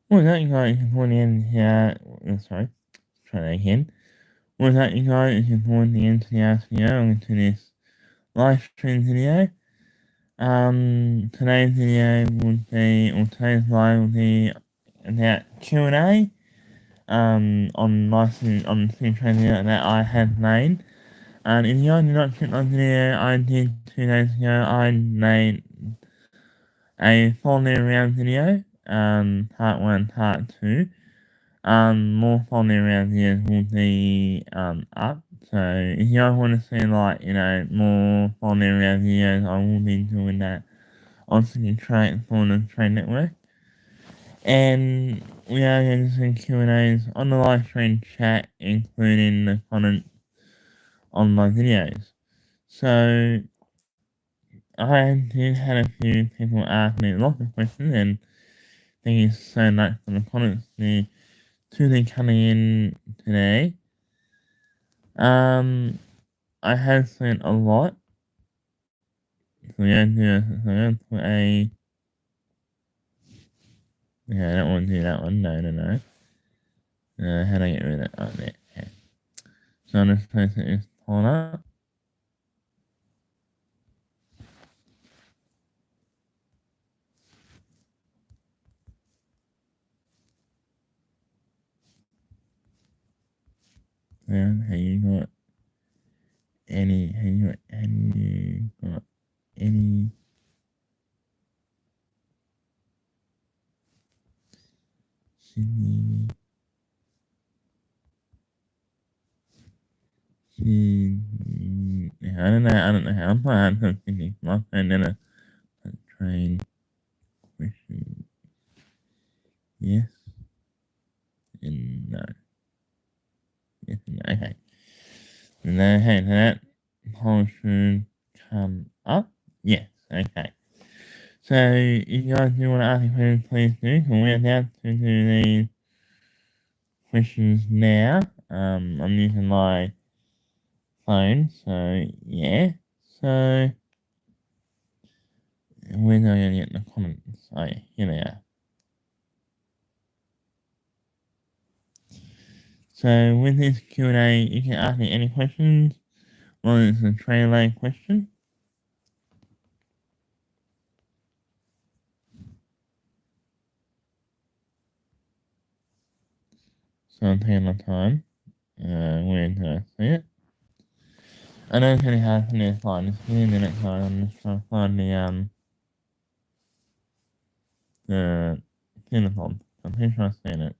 What's up, you guys? It's one in here. Sorry, try that again. What's up, you guys? It's one in today's video into this live stream video. Today's video would be, or today's live will be about Q&A. On on the stream video that I had made. And if you guys did not check my video I did 2 days ago, I made a 4-minute round video. Part 1, part 2. More following around here will be up. So if you guys want to see like, more following around videos, I will be doing that on Second Trade for the Trade Network. And we are going to see Q&As on the live stream chat, including the comments on my videos. So I did have a few people ask me lots of questions, and thank you so much for the comments to them coming in today. I have seen a lot. So yeah, so I'm gonna put a. Yeah, I don't want to do that one. No, no, no. How do I get rid of that? Oh, there. Okay. So I'm just place it this corner. And have you got any? Have you got any? Sydney. I don't know. I don't know how. I'm playing something. My phone then a train question. Yes and no. Yes and no. Okay. And then hey, that poll should come up. Yes. Okay. So if you guys do want to ask a question, please do. So we're about to do these questions now. I'm using my phone, so yeah. So where do I get the comments? Oh yeah, here they are. So with this Q&A, you can ask me any questions. Well, it's a trailer question. So I'm taking my time. Where do I see it? I know it's really hard for me to find. Just give me a minute, guys. I'm just trying to find the Cinepod. I'm pretty sure I've seen it.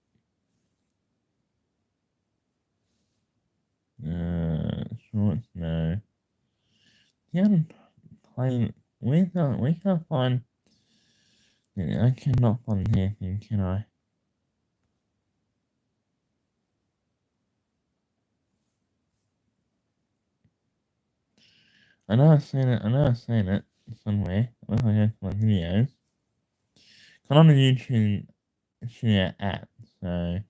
Shorts, no. The other play, where can I find, I cannot find anything, can I? I know I've seen it somewhere. Unless I go to my videos. I'm on the YouTube Studio app, so.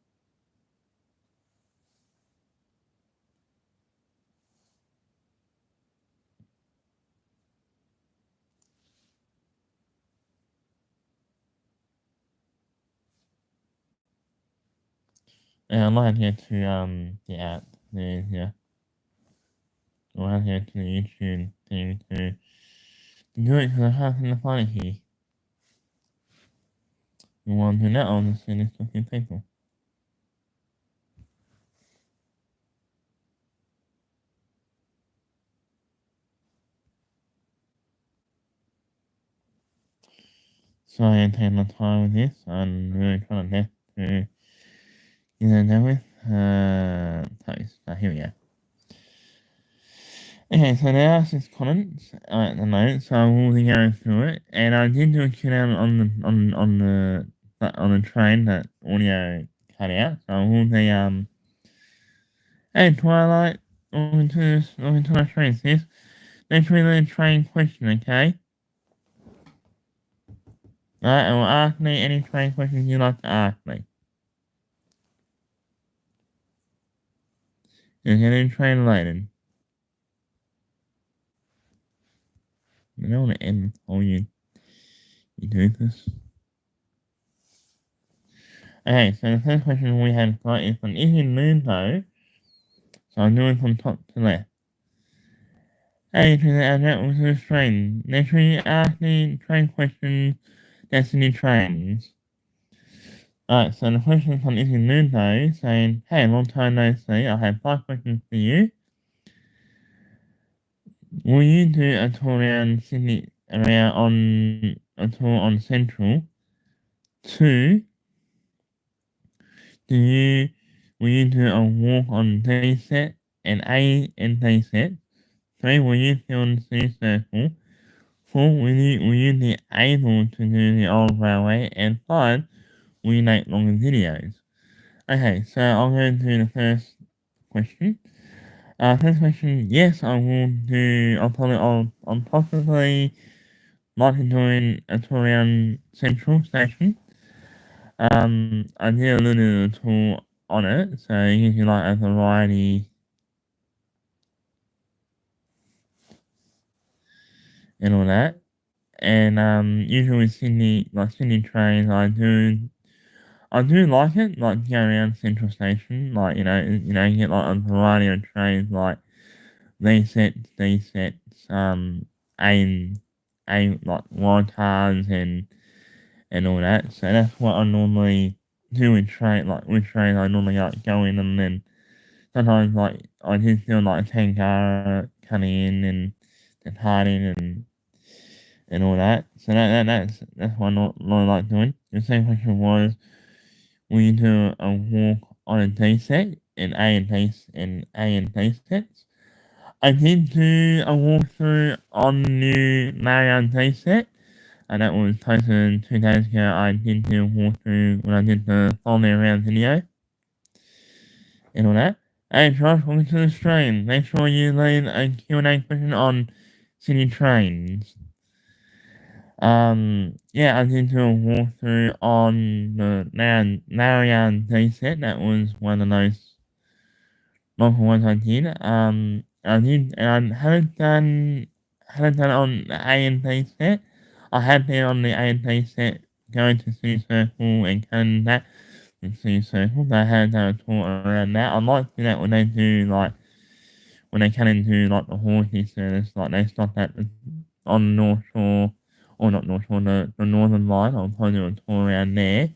Yeah, I might have to go to the app. Yeah. I'll have to go to the YouTube thing to do it because I can't seem to find it here. You want to do that, I'll just send this to a few people. So I'm taking my time with this. I'm really trying to get it done with. Post. Here we go. Okay, so there are 6 comments at the moment, so I will be going through it. And I did do a Q&A on the train that audio cut out. So I will be hey Twilight, welcome to my train, sis. Let's read the train question, okay? Alright, and will ask me any train questions you'd like to ask me. It's getting translated. I don't want to end all you do this. Okay, so the first question we have got is on is in Moonho. So I'm doing from top to left. Hey, to the that was a train. Naturally asking train questions, destiny trains. Alright, so the question from is in Moonho saying, hey, long time no see, I have 5 questions for you. Will you do a tour around Sydney around on a tour on Central? 2. Do you will you do a walk on D set and A and D set? 3. Will you film the C circle? 4. Will you be able to do the old railway? And 5. Will you make longer videos? Okay, so I'll go to the first question. First question, yes, I will do. I'll possibly like doing a tour around Central Station. I did a little tour on it, so it gives you like a variety and all that. And usually Sydney trains, I do like it, like go around Central Station, like you get like a variety of trains, like D sets, A and A like wild cards and all that. So that's what I normally do with train. Like with trains, I normally like go in and then sometimes like I just feel like Tangara coming in and departing and all that. So that's what I normally like doing. The second question was, will you do a walk on a D set and A and D sets? I did do a walkthrough on the new Marianne D set. And that was posted 2 days ago. I did do a walkthrough when I did the follow me around video and all that. Hey Josh, welcome to the stream. Make sure you leave a Q&A question on city trains. Yeah, I did do a walkthrough on the Narayan D set. That was one of those local ones I did. And I haven't done it on the A and B set. I have been on the A and B set going to City Circle and cutting that in City Circle, but I haven't done a tour around that. I might do that when they do like when they cut into like the Hornsey service, like they stop at on the North Shore or not North Shore, the Northern Line. I'll probably do a tour around there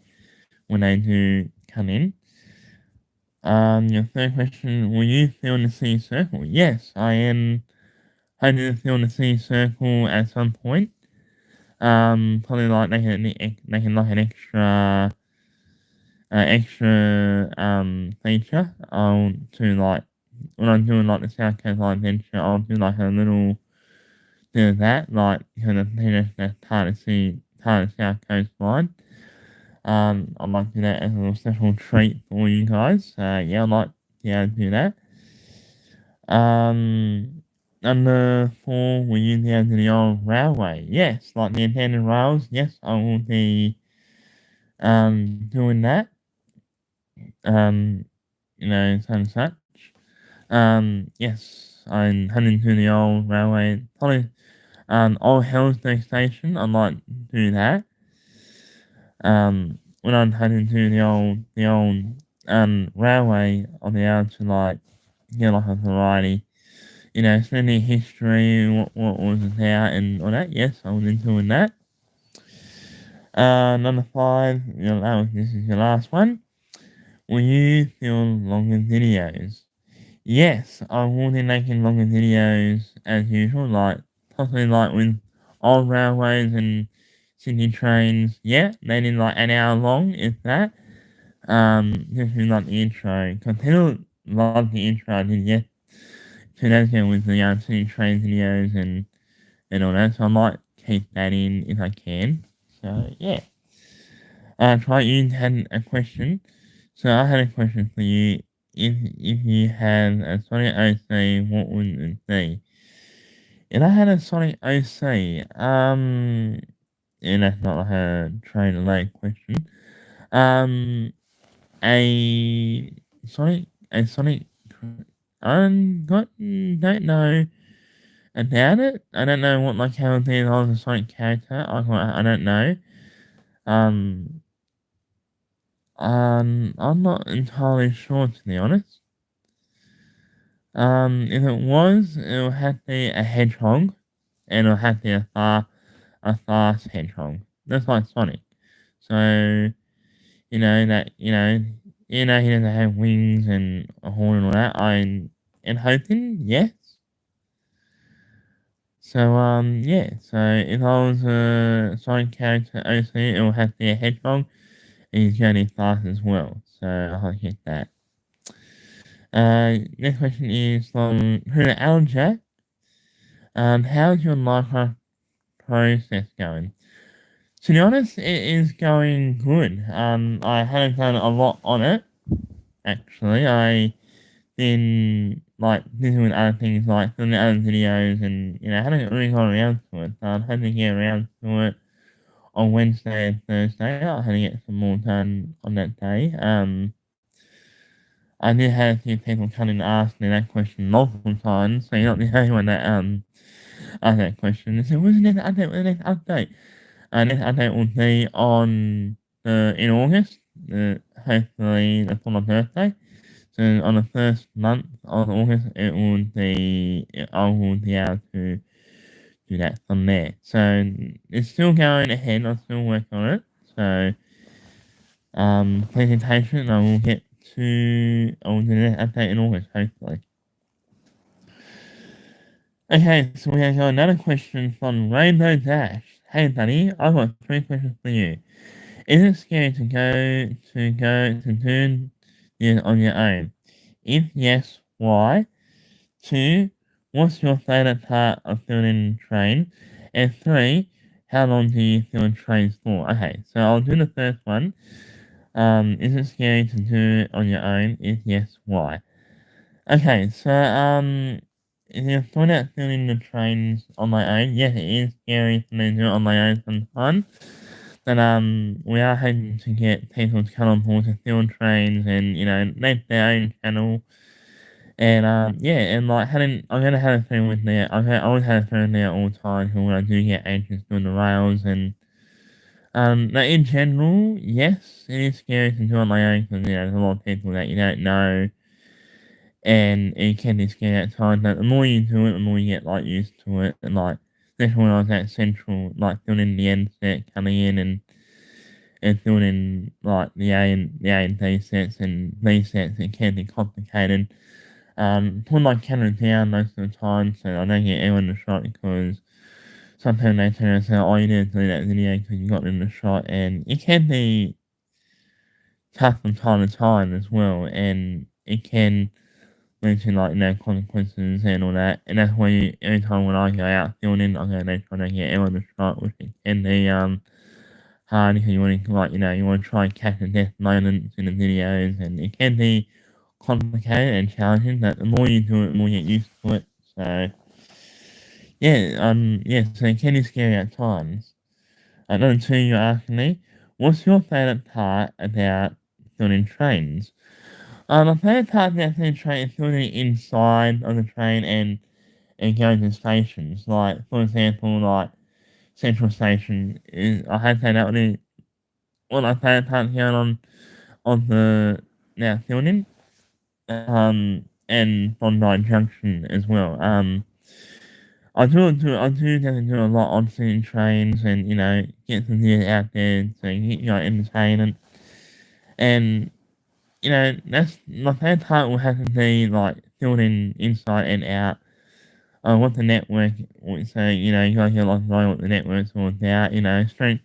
when they do come in. Your third question, will you film the City Circle? Yes, I am hoping to film the City Circle at some point. Probably like making like an extra feature. I'll do like when I'm doing like the South Coast Adventure, I'll do like a little bit of that, like kind of that's part of the South Coast line. I'd like to do that as a little special treat for you guys. Yeah, I'd like to be able to do that. Number 4, will you be able to the old railway? Yes, like the abandoned rails. Yes, I will be doing that. Um, and such. Yes, I'm heading to the old railway. Probably old Helsday station. I might do that. When I'm heading to the old railway, I'll be able to like get like a variety. Spending history, what was it there and all that. Yes, I was into that. Number 5, this is your last one. Will you film longer videos? Yes, I will be making longer videos as usual, like possibly like with old railways and city trains. Yeah, they need like an hour long, if that. Just be like the intro, because people love the intro I did 2 days ago with the city train videos and all that, so I might keep that in if I can. So yeah. Try you had a question. So I had a question for you. If you had a Sonic OC, what would it be? And I had a Sonic OC. And that's not like a train related question. Um, a Sonic. Don't know about it. I don't know what my character is. I was a Sonic character. I don't know. Um, I'm not entirely sure, to be honest. If it was, it would have to be a hedgehog, and it would have to be a fast hedgehog. That's like Sonic. So, he doesn't have wings and a horn and all that. I'm hoping, yes. So, yeah. So if I was a Sonic character OC, it would have to be a hedgehog, and he's going to be fast as well. So I'll get that. Next question is from Huna Aljack. How's your Minecraft process going? To be honest, it is going good. I haven't done a lot on it, actually. I been like busy with other things like filming other videos and I haven't really gone around to it. So I'm hoping to get around to it on Wednesday and Thursday. I'll have to get some more done on that day. I did have a few people come and ask me that question multiple times, so you're not the only one that asked that question. They said, "When's the next update? When's the next update?" Next update will be on in August, hopefully that's on my birthday. So on the first month of August, I will be able to do that from there. So it's still going ahead. I'm still working on it. So presentation, I will do that update in August, hopefully. Okay, so we have got another question from Rainbow Dash. Hey buddy, I've got 3 questions for you. Is it scary to do this on your own? If yes, why? 2. What's your favourite part of building trains? And 3. How long do you build trains for? Okay, so I'll do the first one. Is it scary to do it on your own? If yes, why? Okay, so if you're thought out building the trains on my own, yes, it is scary for me to do it on my own sometimes. But we are hoping to get people to come on board to build trains and make their own channel. And yeah, and like I'm gonna have a friend with me. I always have a friend there all the time who when I do get anxious doing the rails and but in general, yes, it is scary to do on my own because there's a lot of people that you don't know, and it can be scary at times. But the more you do it, the more you get like used to it. And like, especially when I was at Central, like doing the end set, coming in and doing like the A and B sets and B sets, it can be complicated. Put my camera down most of the time so I don't get anyone in the shot because sometimes they turn and say, "Oh, you didn't do that video because you got in the shot," and it can be tough from time to time as well, and it can lead to like consequences and all that. And that's why every time when I go out filming, I'm gonna make sure I don't get anyone in the shot, which it can be hard because you want to you want to try and catch the death moments in the videos, and it can be complicated and challenging. But the more you do it, the more you get used to it. So yeah, so it can be scary at times. Number two, you're asking me, what's your favorite part about building trains? My favorite part about building trains is building inside of the train and going to stations. Like for example, like Central Station is I have to say that would be one of my favorite parts going on the now building. And Bondi Junction as well. I do definitely do a lot on seeing trains and, get some news out there so you get your entertainment. And, that's my favorite part will have to be like building inside and out. What the network so, you gotta get like know what the network's all about, straight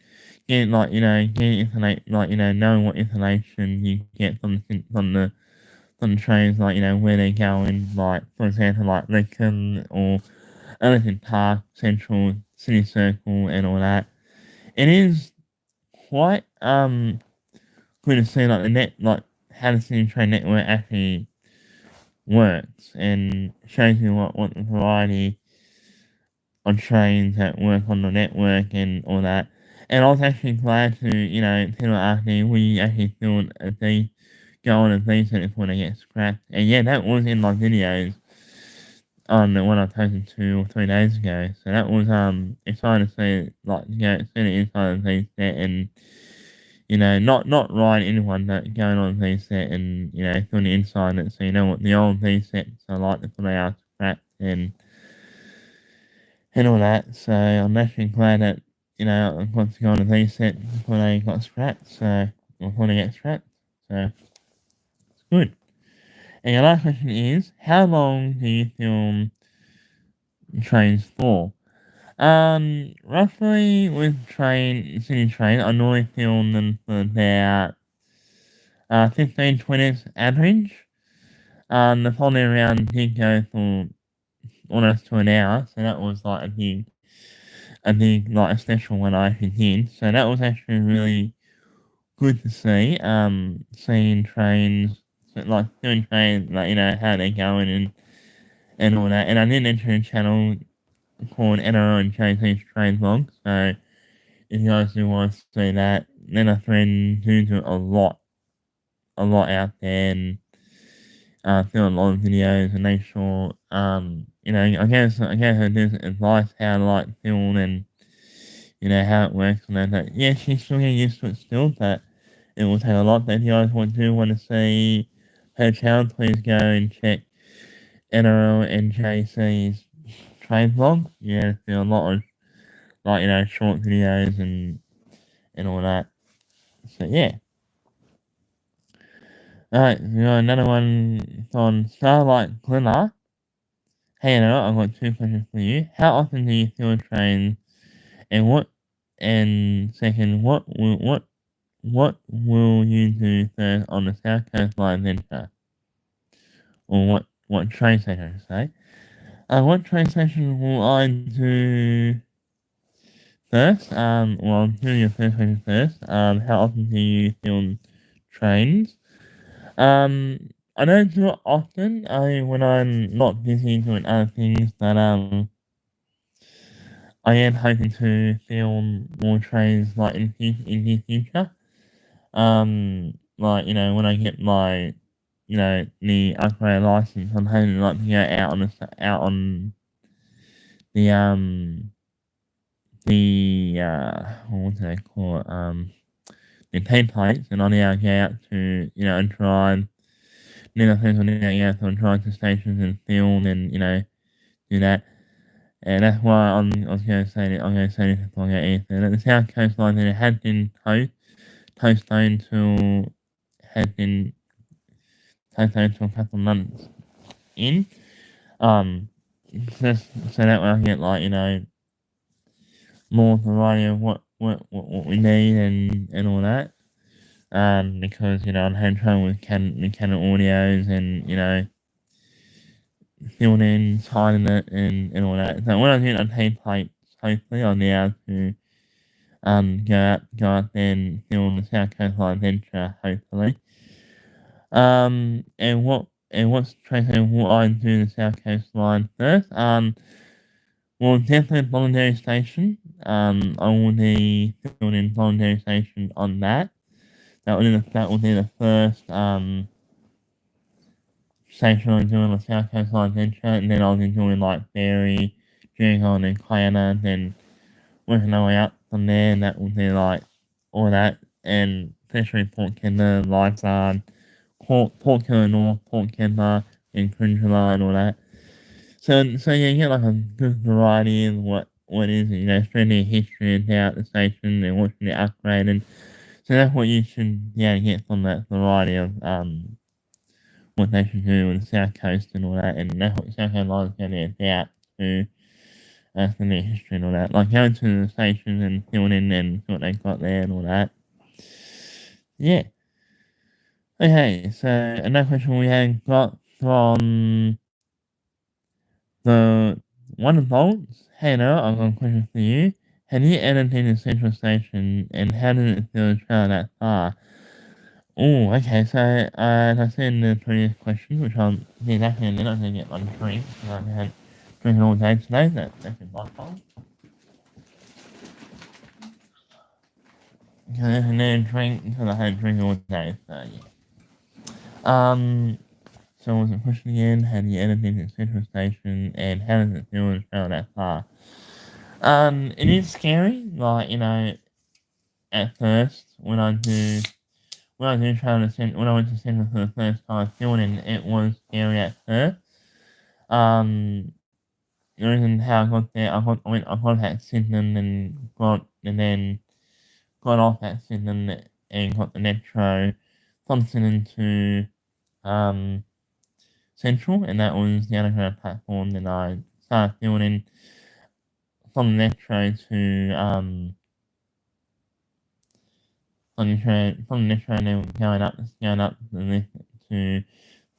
getting like, getting information like, knowing what information you get from the trains, like, where they're going, like, for example, like Lincoln or Elephant Park, Central, City Circle, and all that. It is quite good to see like like how the City Train network actually works and shows you what the variety of trains that work on the network and all that. And I was actually glad to, people asked me, will you actually build a D, go on a D set before they get scrapped? And yeah, that was in my videos on the one I posted 2 or 3 days ago. So that was exciting to see see the inside of the set and not riding anyone, but going on a V-set and, doing the inside it, so you know what the old V-sets are like before they are scrapped and all that. So I'm actually glad that, I got to go on a V-set before they got scrapped, so, before they get scrapped, so it's good. And your last question is, how long do you film trains for? Roughly with city train, I normally film them for about 15-20 average. The following round did go for almost to an hour, so that was like a big like a special one I actually did. So that was actually really good to see. Seeing trains, like doing trains, like how they're going and all that. And I did enter a channel called NRO and JC's Train Vlog. So if you guys do want to see that, then a friend who do a lot out there and film a lot of videos and make sure I guess her this advice how to like film and how it works and that. Yeah, she's still getting used to it still, but it will take a lot. But if you guys want to see her channel, please go and check NRL and JC's train vlog. Yeah, there's a lot of like short videos and all that. So yeah. Alright, we got another one on Starlight Glimmer. Hey, I've got two questions for you. How often do you fill trains, and second, what will you do first on the South Coast Line Venture, or what train station say? What train station will I do first? Well, I'll do your first question first. How often do you film trains? I don't do it often. When I'm not busy doing other things, but I am hoping to film more trains like in the future. Like when I get my the upgrade license, I'm hoping like to go out on the what do they call it the templates, and on our go out to and drive. Then I think on the out on drive to stations and film and do that. And that's why I was going to say that I'm going to say this before I go answer. The South Coast Line that it had been postponed to had been postponed to a couple of months in. Just so that way I get like more variety of what we need and all that. Because I'm having trouble with Canon audios and filling in, signing it and all that. So when I do it on templates, hopefully I'll be able to go out there and film the South Coast Line Adventure, hopefully. And what's translating what I do the South Coast Line first? Well, definitely Voluntary Station. I will be filming Voluntary Station on that. That will be the first station I'm doing on the South Coast Line Adventure, and then I'll be doing like Berry, Jericho, and Clayana, then working my way up from there, and that will be like all that, and especially Port Kembla, Lifeguard, Port Kembla North, Port Kembla, and Crindula, and all that. So yeah, you get like a good variety of what is, spending history about the station and watching it upgraded. So that's what you should get from that variety of what they should do with the South Coast and all that, and that's what South Carolina's going to be about too, for their history and all that. Like going to the station and filling in and see what they've got there and all that. Yeah. Okay, so another question we have got from the One Volts. Hey, no, I've got a question for you. Have you edited the Central Station, and how did it feel to travel that far? Oh, okay, so as I said in the previous question, which I'll do that in a minute, I'm going to get my drink, because I've had drinking all day today, that's in my fault. Okay, and then drink, because I had drinking all day, so yeah. So was the question again, have you edited the Central Station, and how does it feel to travel that far? It is scary, like, at first, when I went to Central for the first time filming, it was scary at first. The reason how I got there, I got that symptom and then got off that symptom and got the metro from Sydney to um Central, and that was the underground platform. Then I started filming from the metro to from the metro and then going up the lift to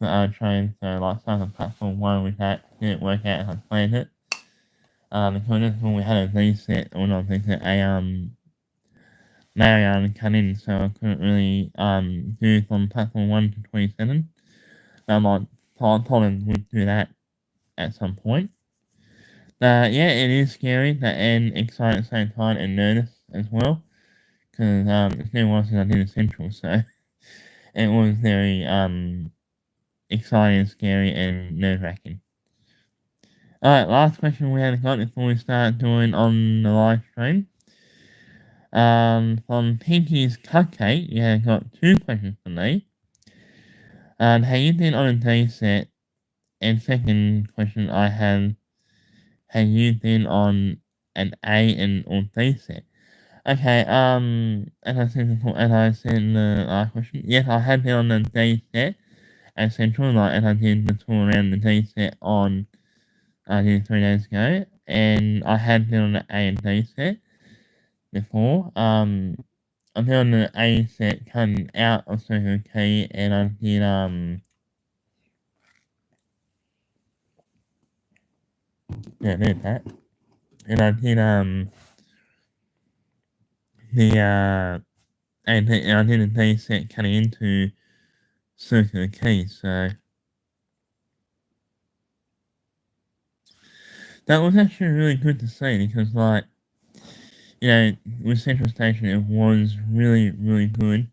the train. So like started on platform one with that, didn't work out as I planned it. Because just when we had a reset, or not reset, a Marianne come in, so I couldn't really do from platform 1 to 27. I'm like, Colin would do that at some point. Yeah, it is scary and exciting at the same time and nervous as well. Because it's been a while since I did a Central, so it was very exciting, scary, and nerve wracking. Alright, last question we had got before we start doing on the live stream. From Pinky's Cupcake, you have got 2 questions for me. Have you been on a day set? And second question I have you been on an A and or D set? Okay, as I said in the last question, yes, I have been on a D set at Central Night, and I did the tour around the D set on, I did 3 days ago, and I have been on an A and D set before. I've been on the A set coming out of Circle K, and I did, yeah, did that. And I did, and I did a D set cutting into Circle K, so that was actually really good to see because, like, you know, with Central Station, it was really, really good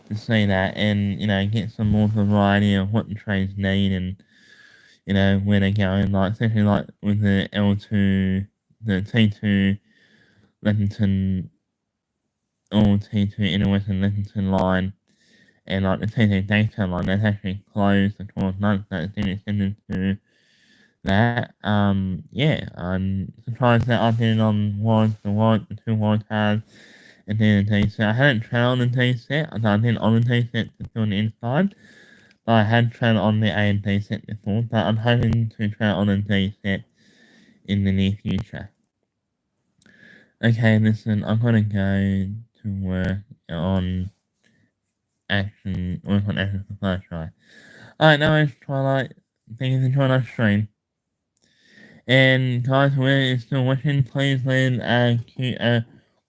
to see that and, you know, get some more variety of what the trains need and, you know, where they're going, like, especially like with the L2, the T2 Leppington, or T2 Inner Western Leppington line, and like the T2 Data line, that's actually closed for 12 months, that's been extended to that. Yeah, I'm surprised that I've been on the 2 wild cards, and then the T set. I hadn't tried on the T set, I've been on the T set to fill the inside, but I had tried on the A and D set before, but I'm hoping to try on the D set in the near future. Okay, listen, I'm gonna go to work on action for first try. Alright, now it's Twilight. Thank you for joining our stream. And guys, who is still watching, please leave a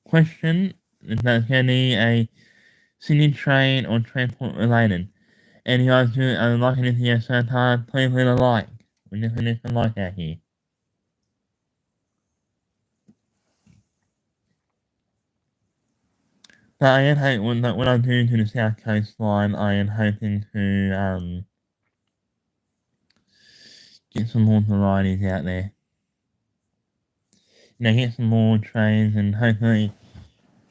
question if that's any a Sydney train or transport related. And you guys do like anything else so time, please leave a like. We definitely need some like out here. But I am hoping when I do to the South Coast line, I am hoping to get some more varieties out there. You know, get some more trains and hopefully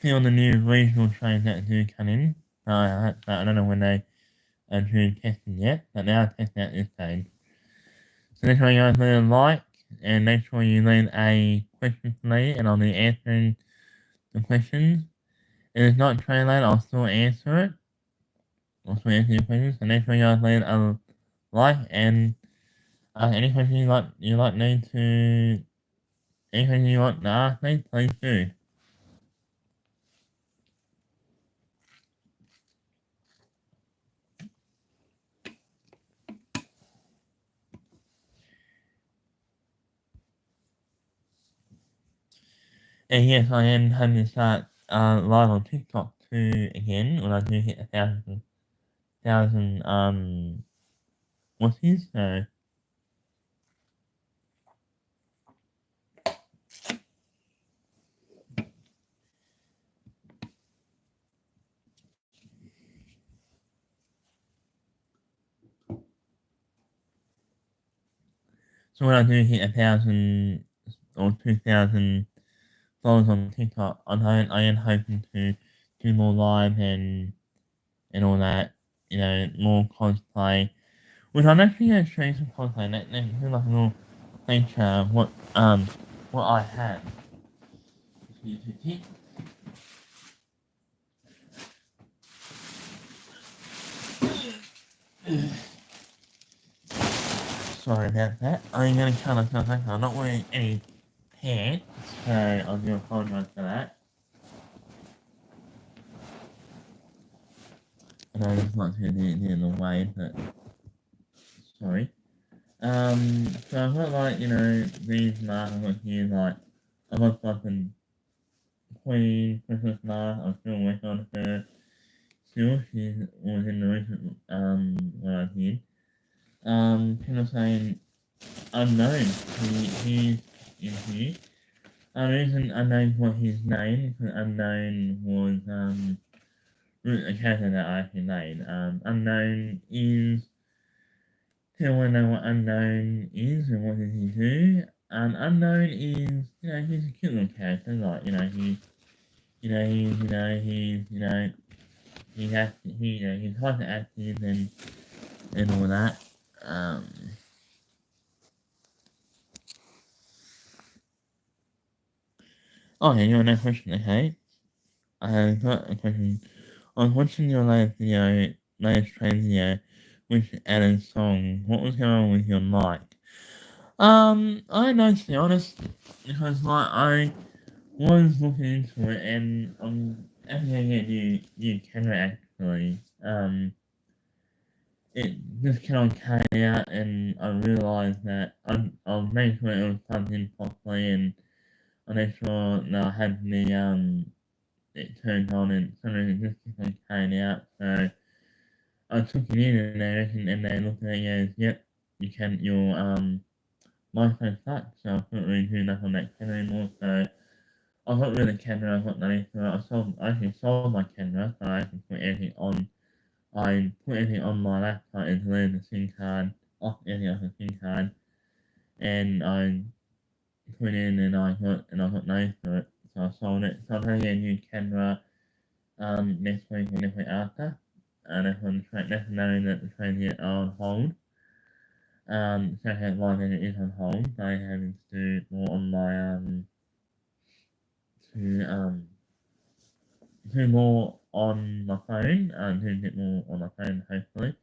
fill the new regional trains that do come in. I don't know when they are due testing yet, but they are testing at this stage. So make sure you guys leave a like and make sure you leave a question for me and I'll be answering the questions. If it's not translated, I'll still answer it. I'll still answer your questions. So make sure you guys leave a like and any questions you like me to anything you want to ask me, please do. And yes, I am having to start live on TikTok too again when I do hit 1,000 watches. So when I do hit 1,000 or 2,000 followers on TikTok, I am hoping to do more live and all that, more cosplay. Which I'm actually gonna show you some cosplay next like a little picture of what I had. Sorry about that. I'm gonna cut myself back. I'm not wearing any pants, so I do apologize for that. I know it's not too near the way, but sorry. So I've got like, these masks I've got here, like, I've got fucking Queen Christmas mask, I'm still working on her. Still, she was in the recent, what I did. People saying unknown, he's in here. The reason unknown for his name, because unknown was, a character that I actually made. Unknown is, people want to know what unknown is and what does he do. Unknown is, he's a cute little character, like, he's hyperactive and all that. Okay, you want no question, okay? I've got a question. I was watching your latest training video, which added song. What was going on with your mic? I don't know, to be honest, because like I was looking into it and I'm actually gonna get new camera actually. It just kind of came out and I realised that I'll make sure it was plugged in properly and I made sure that I had the it turned on and suddenly it just came out. So I took it in and they looked at it and goes, yep, your microphone sucks, so I couldn't really do nothing on that camera anymore. So I got rid of the camera, I got money for it. I actually sold my camera, so I can put everything on. I put everything on my laptop and deleted the SIM card, off everything off the SIM card, and I put in and I got money for it. So I sold it. So I'm trying to get a new camera next week or next week after. And that's knowing that the train is on hold. So I have one and it is on hold. I having to do more on my to do more on my phone, do a bit more on my phone hopefully.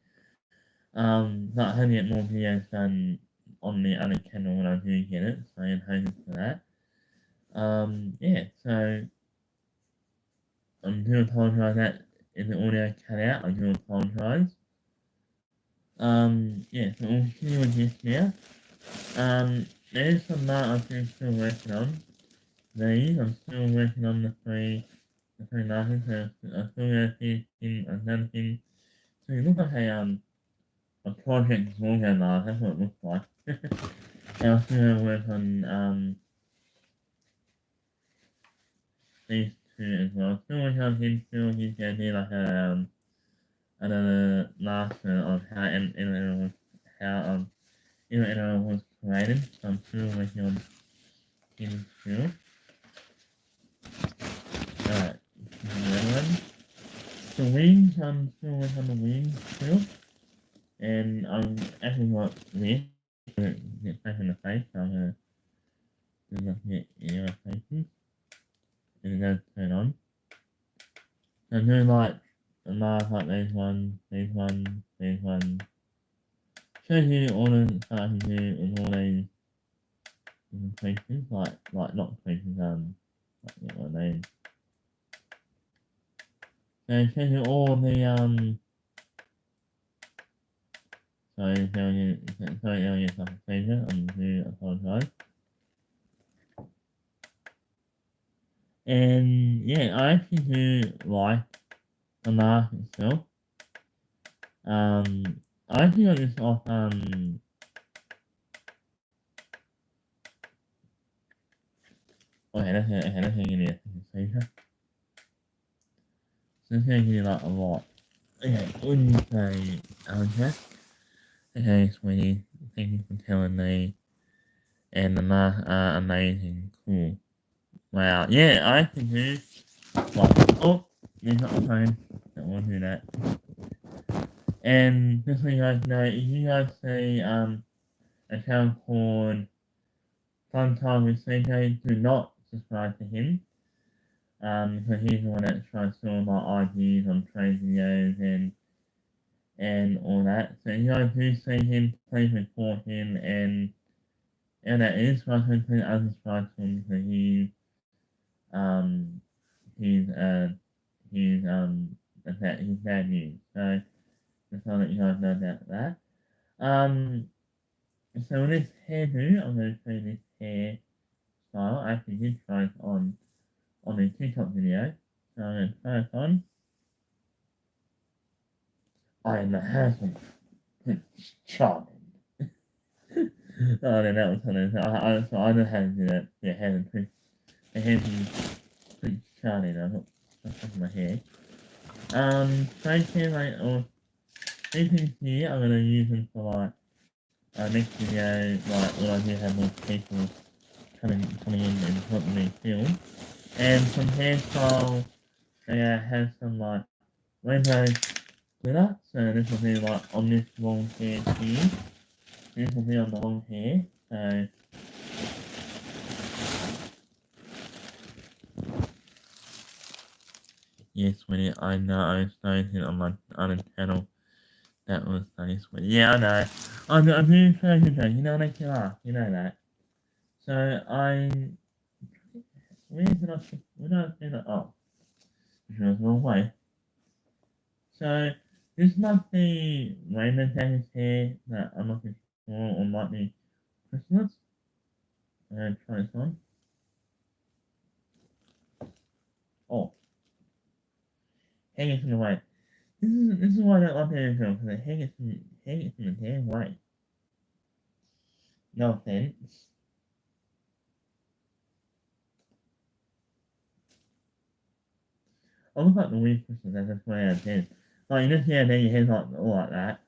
But hoping to get more videos done on the other channel when I do get it, so I'm hoping for that. Yeah, so I do apologise that if the audio cut out, I do apologise. Yeah, so we'll continue with this now. There's some that I'm still working on. I'm still working on the three markers, so I'm still going to see in another thing. So it looks like a project logo mask, that's what it looks like. And I'm still going to work on, these two as well. Still working on him, he's going to be like another master of how MMO was created. So I'm still working on him still. Alright, the other one. The wings, I'm still working on the wings still. And I'm actually got this. Get back in the face, so I'm gonna do nothing in your faces. And it does turn on. I'm doing like a mask like these ones, these ones, these ones. Shows you all the stuff I can do in all these different places, like not places, like what I mean. So it shows you all the sorry, yes, I can say that, I do apologise. And yeah, I actually do like the mask itself. I actually got this off okay, that's gonna give me a second. So that's gonna give you like a lot. Okay, wouldn't you say okay? Okay, sweetie, thank you for telling me. And the mask are amazing, cool. Wow, yeah, I actually do like oh There's not a phone that will do that. And just so you guys know, if you guys see a channel called Fun Time with CJ, do not subscribe to him. Because he's the one that tries to steal my ideas on trade videos and all that. So if you guys do see him, please report him and that is guys please unsubscribe to him because um he's he's bad news. So just want to let you guys know about that. So with this hairdo, I'm going to show you this hair style. I actually did try it on the TikTok video. So I'm going to try it on. I am the handsome Prince Charming. Oh, no, that was funny. So I know how to do that. Yeah, handsome Prince Charming. I put my hair. Straight hair, like, or these things here, I'm going to use them for like next video, like when I do have more people coming in and helping me film. And some hairstyle, I have some like rainbow glitter. So this will be like on this long hair here. This will be on the long hair. So yes, sweetie, I know I started it on my other channel. That was nice, but yeah, I know. I'm doing you know that you are, you know that. So where did I do that? Oh, it was the wrong way. So this might be Rainbow Dash's hair that I'm not sure, or might be Christmas. And try this on. Oh, hair gets in the way. This is why I don't like hair film because the hair gets in the damn way. No offense. I look like the weird Christmas. That's 20 out of 10. Like you just see how then your hair's not all like that.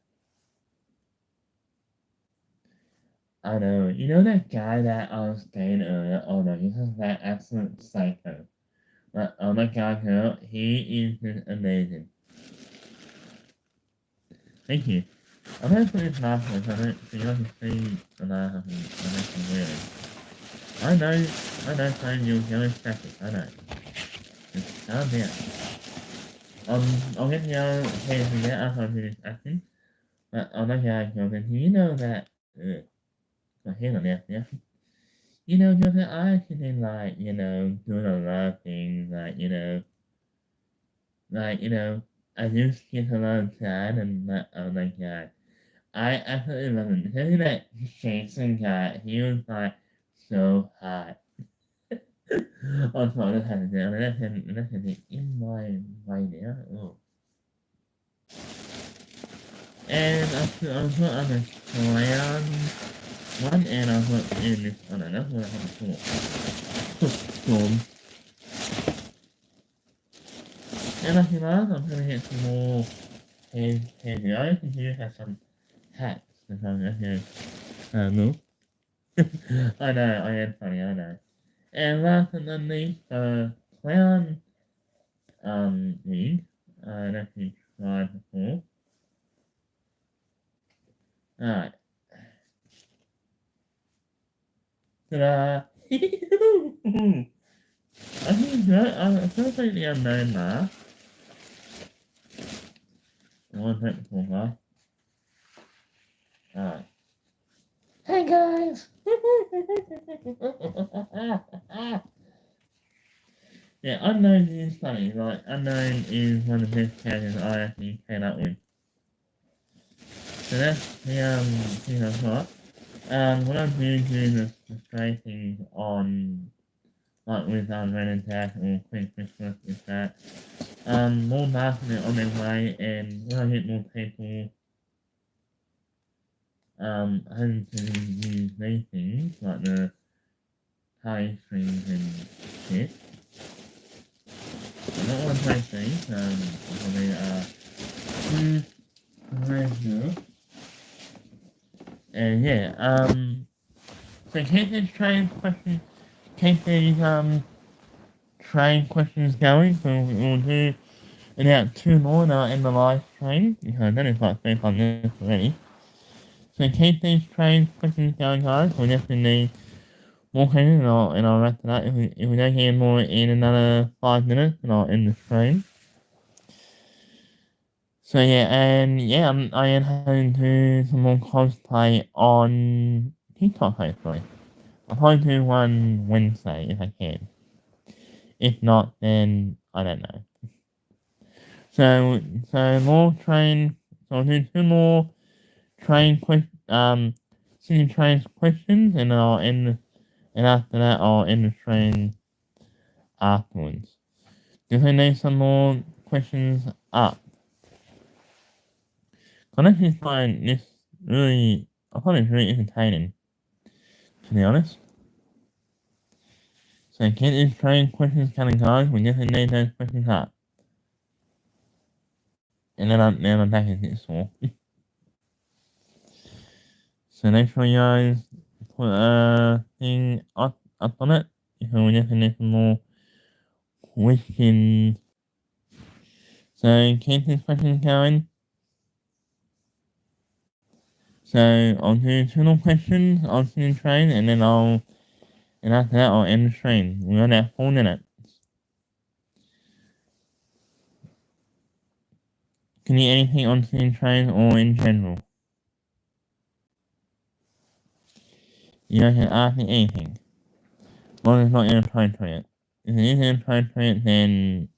I know. You know that guy that I was dating earlier? Oh no, he's just that absolute psycho. But oh my god, girl, he is just amazing. Thank you. I'm gonna put this mask on so you guys can see the mask I'm wearing. I know, Simon, you're yellow static, I know. Just calm down. I'll get the other hands in there after I finish acting. But oh my god, Jonathan, you know that, my hand on there, yeah? You know, Jonathan, I actually like, doing a lot of things, I do skip a lot of time and oh my god. I absolutely love him. Especially that Jason guy, he was like so hot. Also, I just had to do that's him in my right there. Oh. And I put on the clown one and I put in this one, and that's what I have to put. Storm. And I feel like I'm gonna get some more hands. I think you have some hats or something. No. I know, I am funny, I know. And last but not least, clown wig. I've actually tried before. Alright. Ta-da! I think it's completely unknown mask. I want that before, guys. Alright. Hey guys! Yeah, Unknown is funny. Like, Unknown is one of the best characters I actually came up with. So that's thing I've got. What I'm doing is the tracing on, like with Ren Attack or Queen Christmas is that, more marketing on their way, and when I get more people, having to use these things, like the high strings and shit. I don't want to play things, they and yeah, so keep these train questions going, so we'll do About 2 more and I'll end the live stream, because that is like 35 minutes already. So keep these train questions going, guys. We definitely need more questions, and I'll wrap it up. If we don't hear more in another 5 minutes, then I'll end the stream. So yeah, and yeah, I am heading to some more cosplay on TikTok, hopefully. I'll probably do one Wednesday if I can. If not, then I don't know. So more train. So I'll do 2 more city train questions, and I'll end. And after that, I'll end the train afterwards. If I need some more questions up, I actually find this really. I find it really entertaining, to be honest. So get these train questions coming, guys. We definitely need those questions up. And then I'm back in this one. So make sure you guys put a thing up on it. If we definitely need some more questions. So keep these questions going. So I'll do 2 more questions on the train, and then and after that I'll end the stream. We're on at 4 minutes. Can you anything on the train or in general? You guys can ask me anything. As long as it's not inappropriate. If it is inappropriate, then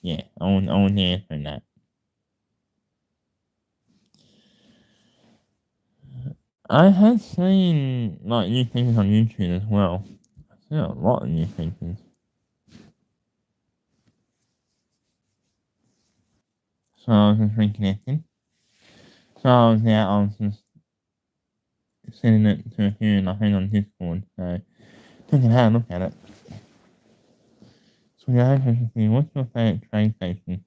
yeah, I won't answer that. I have seen like new things on YouTube as well. I've seen a lot of new things. So I was just reconnecting. So I was just sending it to a few and I think on Discord, so take a look at it. So yeah, what's your favourite train station?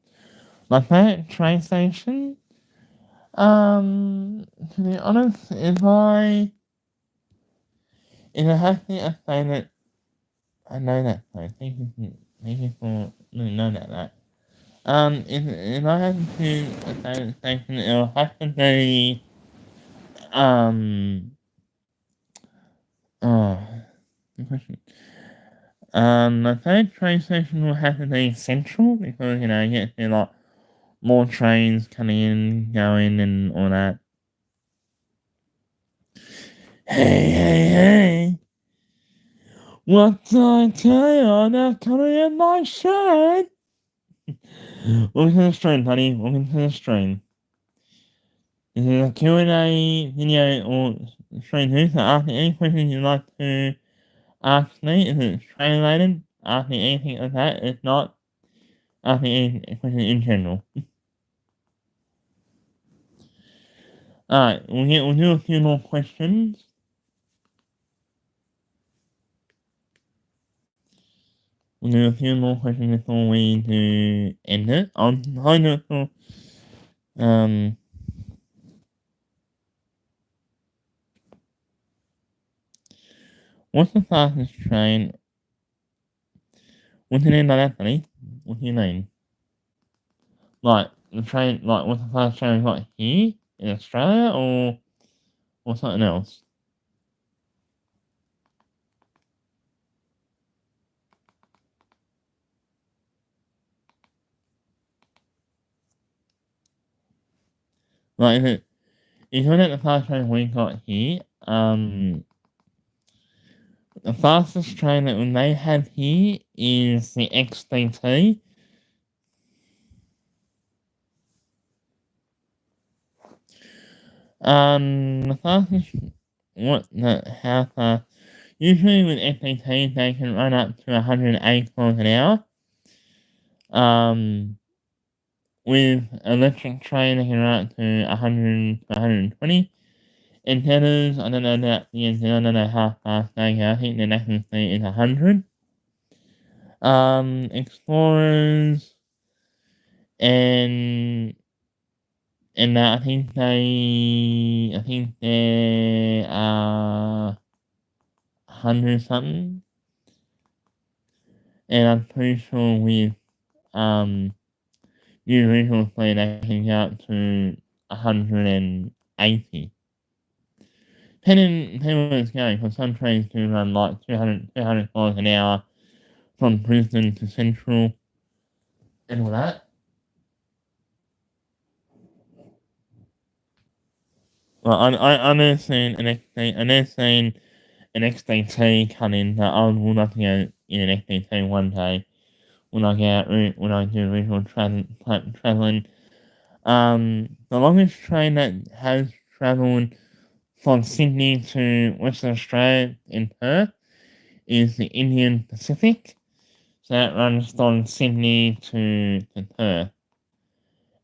My favourite train station? To be honest, if I have to be a favourite, I know that place. Thank you for letting me know that. If I have to choose a favourite station, it'll have to be, good question. My favourite train station will have to be Central, because, you get a lot more trains coming in, going, and all that. Hey! What did I tell you about coming in my shirt? Welcome to the stream, buddy. Welcome to the stream. This is a Q&A video or stream too, so ask me any questions you'd like to ask me. If it's train related, ask me anything like that. If not, ask me any question in general. Alright, we'll do a few more questions. We'll do a few more questions before we do end it. I'll hold it for what's the fastest train? What do you mean by that, buddy? What do you mean? Like the train, like what's the fastest train we've got here in Australia, or something else? Like if you're looking at the fastest train we've got here, the fastest train that we may have here is the XDT. The fastest, how fast? Usually with XDT they can run up to 180 miles an hour. With electric train they can run up to 100 to 120. Antennas, I don't know that the antenna, I don't know how fast they go. I think the maximum speed is 100. Explorers and I think they are 100 something. And I'm pretty sure with new visual speed that can go up to 180. Depending where it's going, because some trains do run like 200 miles an hour from Brisbane to Central and all that. Well, I never seen I never seen an XDT come in that I would love to go in an XDT one day when I get out, when I do visual traveling. The longest train that has travelled from Sydney to Western Australia in Perth is the Indian Pacific. So that runs from Sydney to Perth.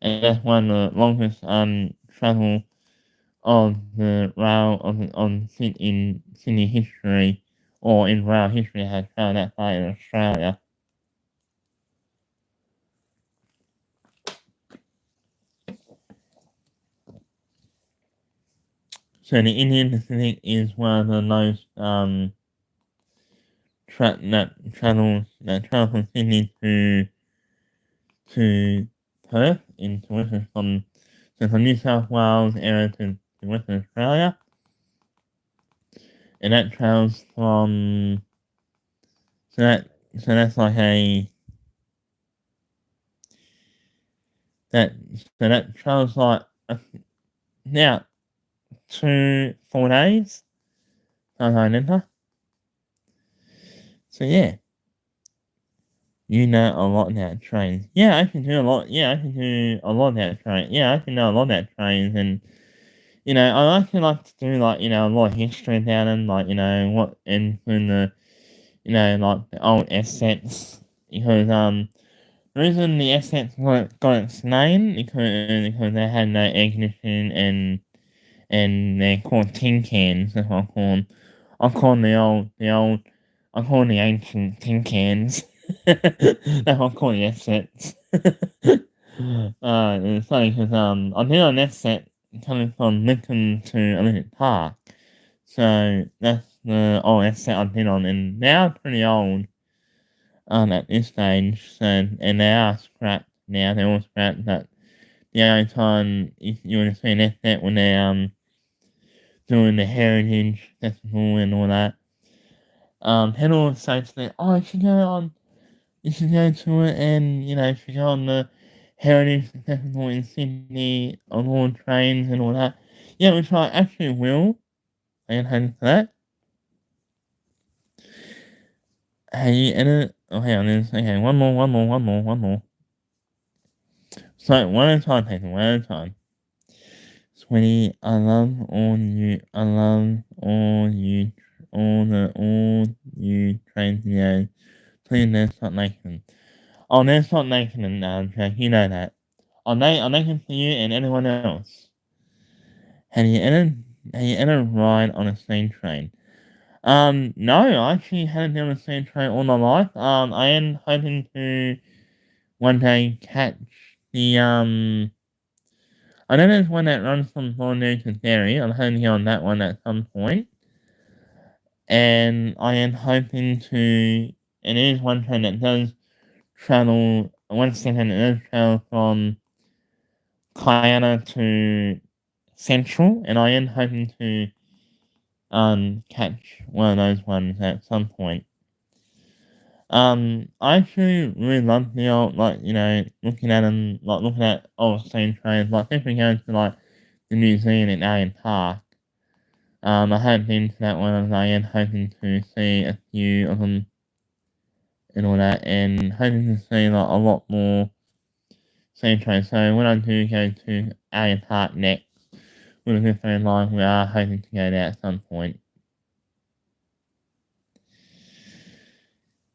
And that's one of the longest travel of the rail in Sydney history or in rail history has travelled that far in Australia. So the Indian Pacific is one of the most travels from Sydney to Perth into Western from New South Wales area to Western Australia. And that travels from so that's like that travels like now 4 days. So yeah. You know a lot about trains. Yeah, I can do a lot. Yeah, I can do a lot about trains. Yeah, I can know a lot about trains, and I actually like to do like a lot of history about them, like what and in the like the old assets because the reason the assets got its name because they had no air conditioning and they're called tin cans. That's what I call them. I call them I call them the ancient tin cans. That's what I call the assets. It's funny because I did an asset coming from Lincoln to Olympic Park. So that's the old asset I did on, and now it's pretty old. At this stage, so and they are scrapped now. They're all scrapped. But the only time you would see an asset when they're doing the Heritage Festival and all that. Had all the sites there. Oh, you should go to it, and you should go on the Heritage Festival in Sydney on all trains and all that. Yeah, which I actually will. I can for that. Hey, edit. Oh, hang on. Okay, one more. So, one at a time, people, one at a time. Sweetie, I love all you train videos. Please never stop making them. I'll never stop making them now, Jack, you know that. I'll make them for you and anyone else. Have you ever ride on a steam train? No, I actually haven't been on a steam train all my life. I am hoping to one day catch the. I know there's one that runs from Thornton to Derry. I'm hoping to go on that one at some point. And I am hoping to. And there is one train that does travel. One second, it does travel from Kiana to Central. And I am hoping to catch one of those ones at some point. I actually really love the old, looking at them, like looking at old steam trains, like if we go to like the New Zealand in Allen Park. I haven't been to that one, and I am hoping to see a few of them and all that, and hoping to see like a lot more steam trains. So when I do go to Allen Park next with a good friend of mine, we are hoping to go there at some point.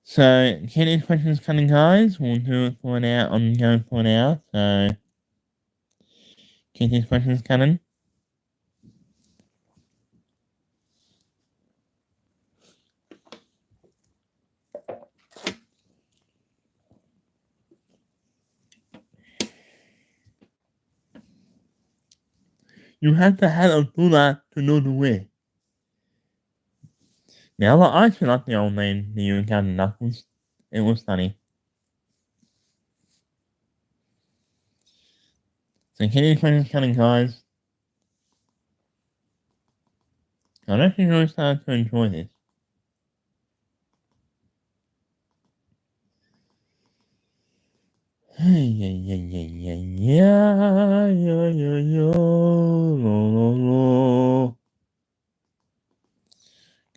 So, get any questions coming, guys? We'll do it for an hour. I'm going for an hour, so get these questions coming. You have to have a ruler to know the way. Now, I actually like the old man, the Ewan, Garden, Knuckles. It was funny. So keep your questions coming, guys. I'm actually really starting to enjoy this.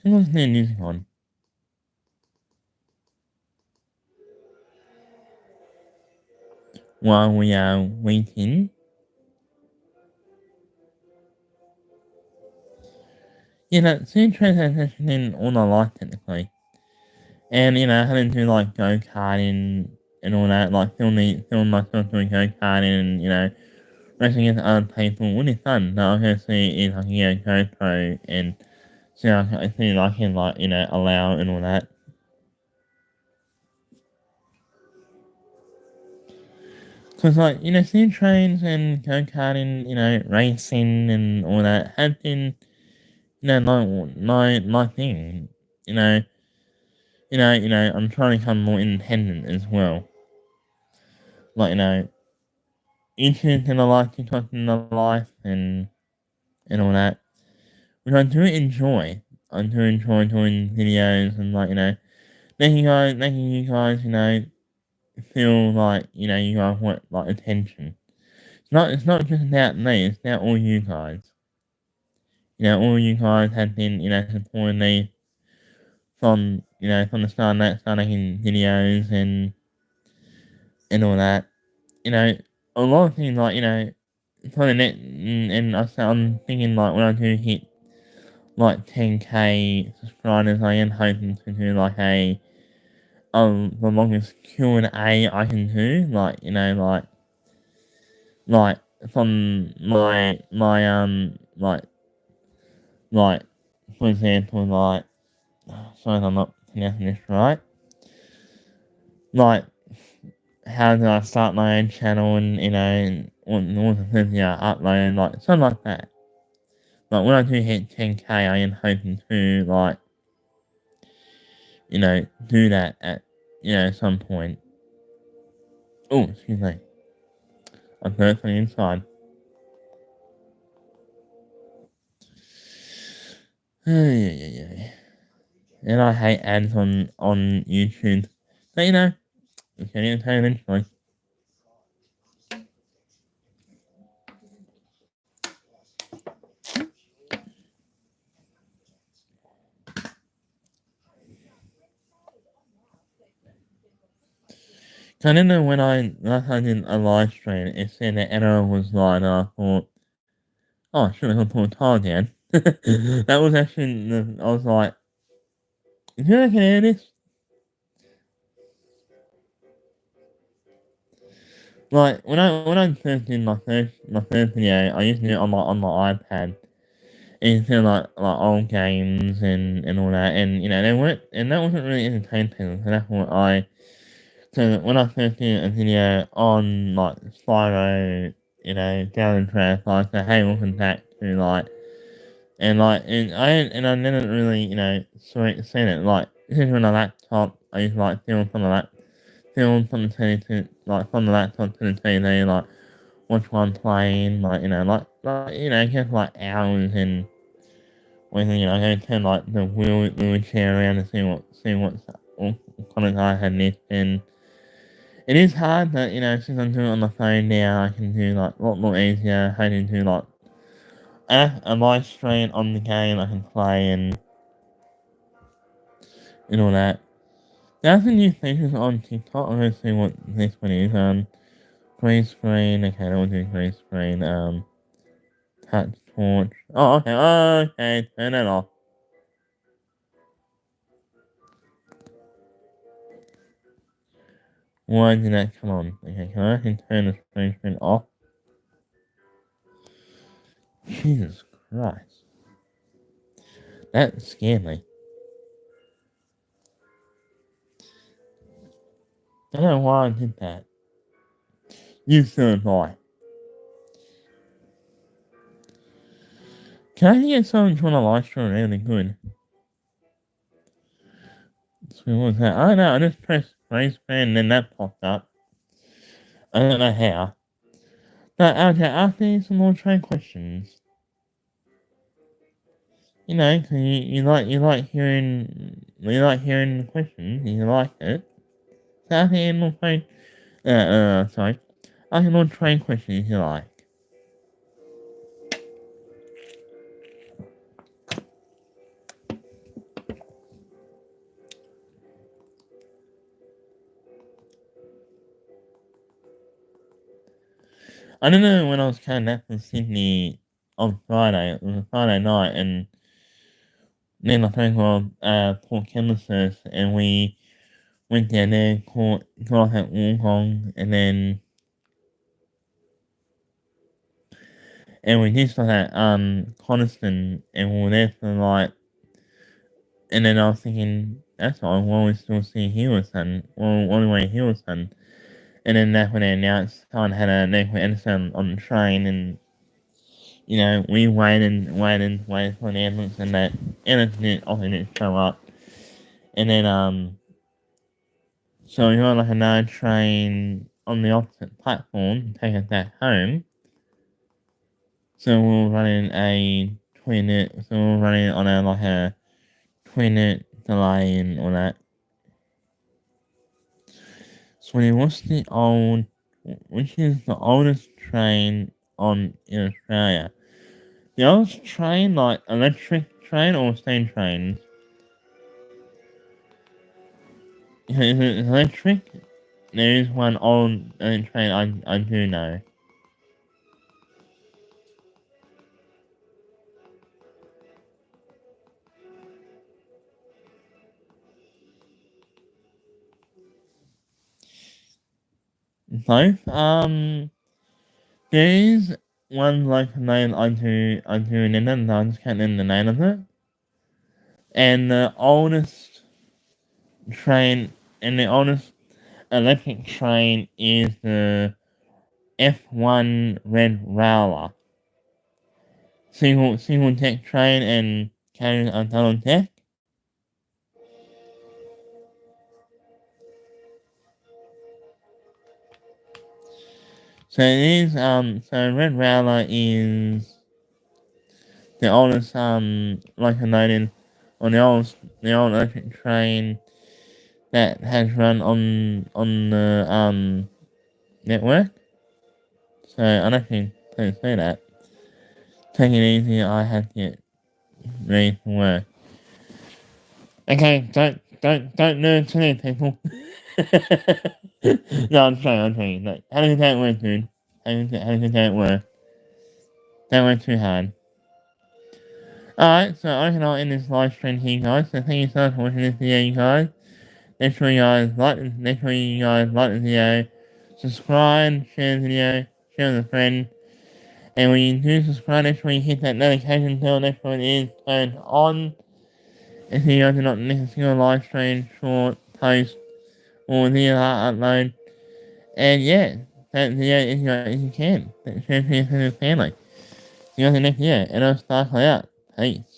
Come on, the music on. While we are waiting. Seeing transition in all my life technically. And, having to like go karting and all that, like film myself doing go karting and, racing against other people would be fun. Now I'm gonna see if I can get a GoPro and see if I can like, allow and all that. Cause like, seeing trains and go karting, racing and all that have been, my thing. You know, I'm trying to become more independent as well. Like, YouTube in the life, TikTok in the life and all that. Which I do enjoy. I do enjoy doing videos and like, making you guys, feel like, you guys want like attention. It's not just about me, it's about all you guys. All you guys have been, supporting me from the start of that, start making videos and all that. A lot of things like, kind of net, I'm thinking like when I do hit like 10k subscribers, I am hoping to do like the longest Q&A I can do, like from like for example, sorry if I'm not pronouncing this right, like how do I start my own channel and what the things I upload, like something like that. Like when I do hit 10k, I am hoping to do that at some point. Oh, excuse me. I'm perfectly inside. Yeah. And I hate ads on YouTube. But it's getting entertained eventually. I don't know when last time I did a live stream, it said the error was live, and I thought, oh, I should have put a tile down. That was actually, I was like, is there I can hear this? Like, when I first did my first video, I used to do it on my iPad. Instead of like old games and all that, and they weren't, and that wasn't really entertaining people. So that's what so when I first did a video on like Spyro, down in trash, I said, hey, welcome back to and I never really seen it. Like this is when a laptop, I used to like film from the TV to like from the laptop to the TV, like watch one playing, just like hours and when I go turn like the wheelchair around to what comments I had missed, and it is hard, but since I'm doing it on the phone now, I can do like a lot more easier. I can do like a live stream on the game I can play and all that. There's a new features on TikTok. I'm gonna see what this one is. Green screen. Okay, I will do green screen. Touch torch. Oh, okay. Okay, turn it off. Why did that come on? Okay, I can turn the screen off? Jesus Christ. That scared me. I don't know why I did that. You should die. Can I get someone trying to live stream really good? So what was that? I don't know, I just pressed green screen and then that popped up. I don't know how. But Aljo, ask me some more train questions. You know, 'cause you like hearing the questions, you like it. So ask me more train, sorry. Ask me more train questions you like. I don't know when I was coming back from Sydney on Friday, it was a Friday night, and me and my friend called Port Kembla and we went down there, caught at Wollongong, and we did stuff at Coniston, and we were there for like, and then I was thinking, that's odd, why we still see Hewison, well, only Hewison, and then that's when they announced someone had a Nicola Edison on the train, and you know, we waited for the ambulance, and that ambulance didn't show up, and then so we got like another train on the opposite platform to take us back home. So we were running on a 20-minute delay and all that. So which is the oldest train in Australia? The oldest train, like electric train or steam trains? Is it electric? There is one old train I do know. Both. There is one local name I do remember, and I just can't remember the name of it. And the oldest train, and the oldest electric train is the F1 Red Rowler. Single deck train and carries a double deck. So it is so Red Rowler is the oldest locomotive on the old electric train that has run on the network. So I don't think I say that. Take it easy, I have to get ready for work. Okay, don't nerd to me, people. No, I'm trying. Like, how does that work, dude? How does that work? Don't work too hard. Alright, so I can end this live stream here, guys. So thank you so much for watching this video, you guys. Make sure you guys like the video, subscribe, share the video, share with a friend. And when you do subscribe, make sure you hit that notification bell, make sure it is turned on. And so you guys do not miss a single live stream, short, post, or video upload. And yeah, that video if you can. Share it with your family. See you guys in the next video, and I'll start out. Peace.